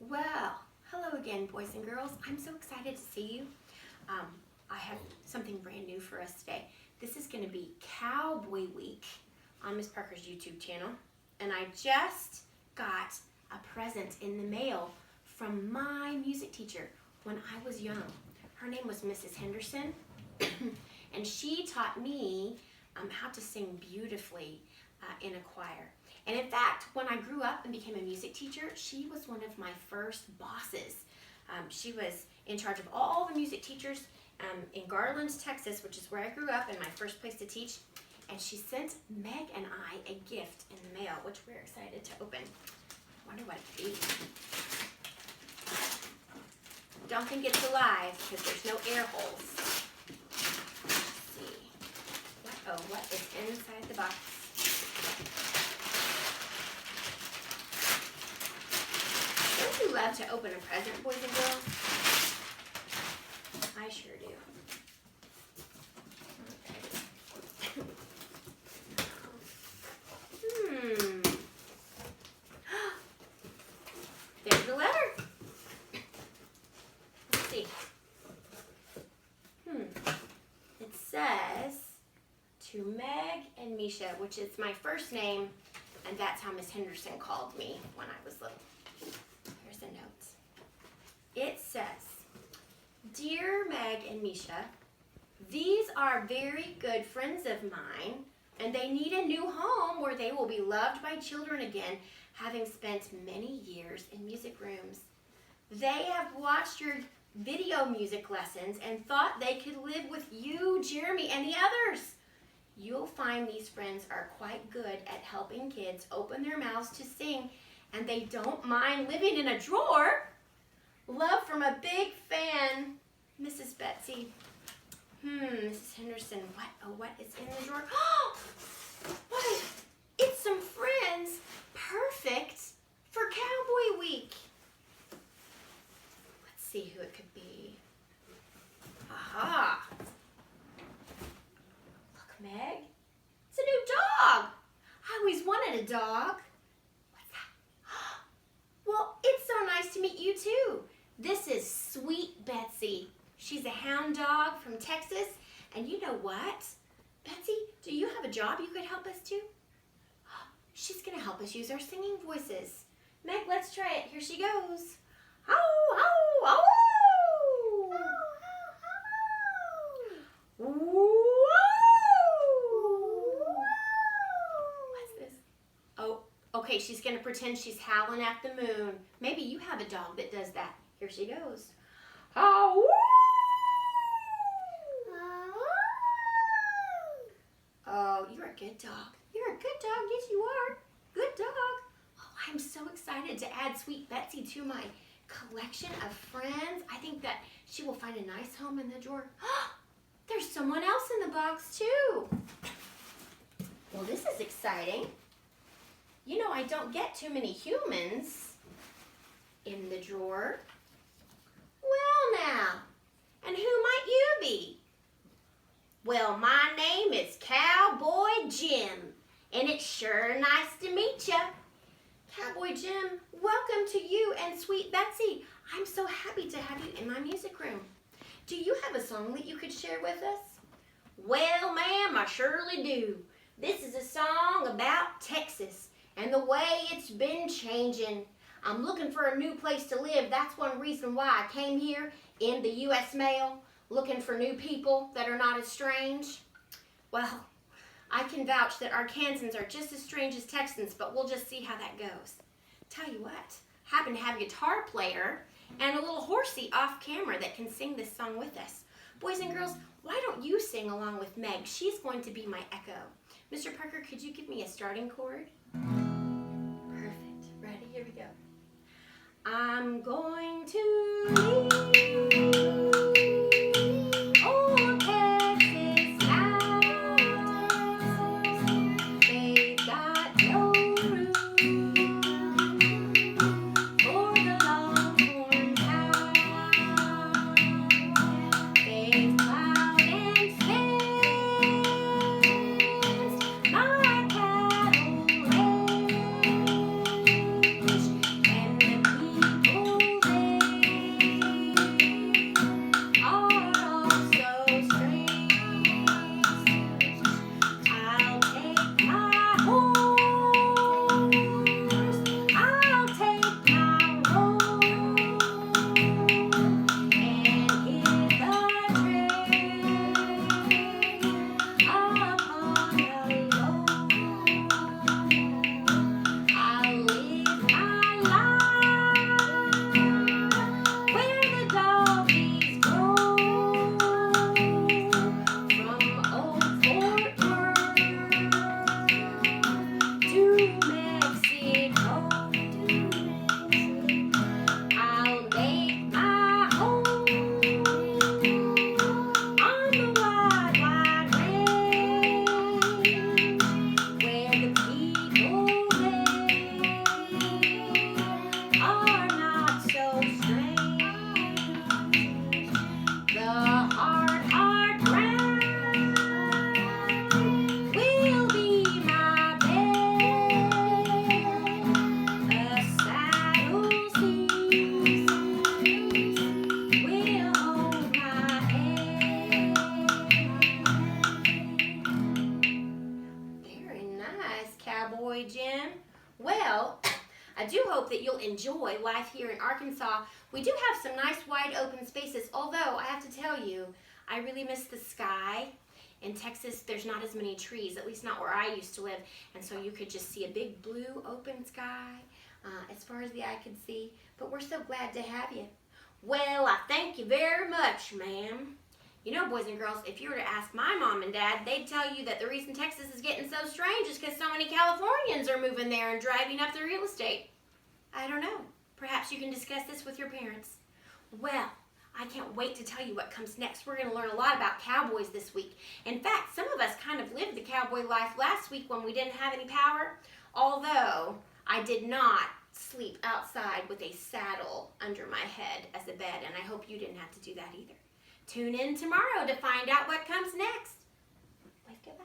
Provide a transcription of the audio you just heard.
Well, hello again, boys and girls. I'm so excited to see you. I have something brand new for us today. This is going to be Cowboy Week on Miss Parker's YouTube channel. And I just got a present in the mail from my music teacher when I was young. Her name was Mrs. Henderson, and she taught me how to sing beautifully in a choir. And in fact, when I grew up and became a music teacher, she was one of my first bosses. She was in charge of all the music teachers in Garland, Texas, which is where I grew up and my first place to teach. And she sent Meg and I a gift in the mail, which we're excited to open. I wonder what it could be. Don't think it's alive because there's no air holes. Let's see. What is inside the box? Don't you love to open a present, boys and girls? I sure do. There's the letter. Let's see. It says, to Meg and Misha, which is my first name, and that's how Miss Henderson called me when I was little. Here's the notes. It says, Dear Meg and Misha, these are very good friends of mine, and they need a new home where they will be loved by children again, having spent many years in music rooms. They have watched your video music lessons and thought they could live with you, Jeremy, and the others. You'll find these friends are quite good at helping kids open their mouths to sing, and they don't mind living in a drawer. Love from a big fan, Mrs. Betsy. Mrs. Henderson, what is in the drawer? Oh, what? It's some friends. Perfect for Cowboy Week. Let's see who it could be. Aha. Look, Meg. It's a new dog. I always wanted a dog. What's that? Well, it's so nice to meet you too. This is Sweet Betsy. She's a hound dog from Texas. And you know what? Betsy, do you have a job you could help us do? She's going to help us use our singing voices. Meg, let's try it. Here she goes. Ow, ow, ow, ow. Whoa. What's this? Oh, okay, she's going to pretend she's howling at the moon. Maybe you have a dog that does that. Here she goes. Ow. Oh, you're a good dog. You're a good dog. Yes, you are. Good dog. Oh, I'm so excited to add Sweet Betsy to my collection of friends. I think that she will find a nice home in the drawer. There's someone else in the box, too. Well, this is exciting. You know, I don't get too many humans in the drawer. Well, now, and who might you be? Well, my name is Cowboy Jim, and it's sure nice to meet ya. Cowboy Jim, welcome to you and Sweet Betsy. I'm so happy to have you in my music room. Do you have a song that you could share with us? Well, ma'am, I surely do. This is a song about Texas and the way it's been changing. I'm looking for a new place to live. That's one reason why I came here in the U.S. mail, looking for new people that are not as strange. Well, I can vouch that Arkansans are just as strange as Texans, but we'll just see how that goes. Tell you what, I happen to have a guitar player and a little horsey off camera that can sing this song with us. Boys and girls, why don't you sing along with Meg? She's going to be my echo. Mr. Parker, could you give me a starting chord? Perfect. Ready? Here we go. I'm going to leave. Oh, enjoy life here in Arkansas. We do have some nice wide open spaces, although I have to tell you, I really miss the sky. In Texas, there's not as many trees, at least not where I used to live, and so you could just see a big blue open sky as far as the eye could see. But we're so glad to have you. Well, I thank you very much, ma'am. You know, boys and girls, if you were to ask my mom and dad, they'd tell you that the reason Texas is getting so strange is because so many Californians are moving there and driving up the real estate. I don't know. Perhaps you can discuss this with your parents. Well, I can't wait to tell you what comes next. We're going to learn a lot about cowboys this week. In fact, some of us kind of lived the cowboy life last week when we didn't have any power, although I did not sleep outside with a saddle under my head as a bed, and I hope you didn't have to do that either. Tune in tomorrow to find out what comes next. Wave goodbye.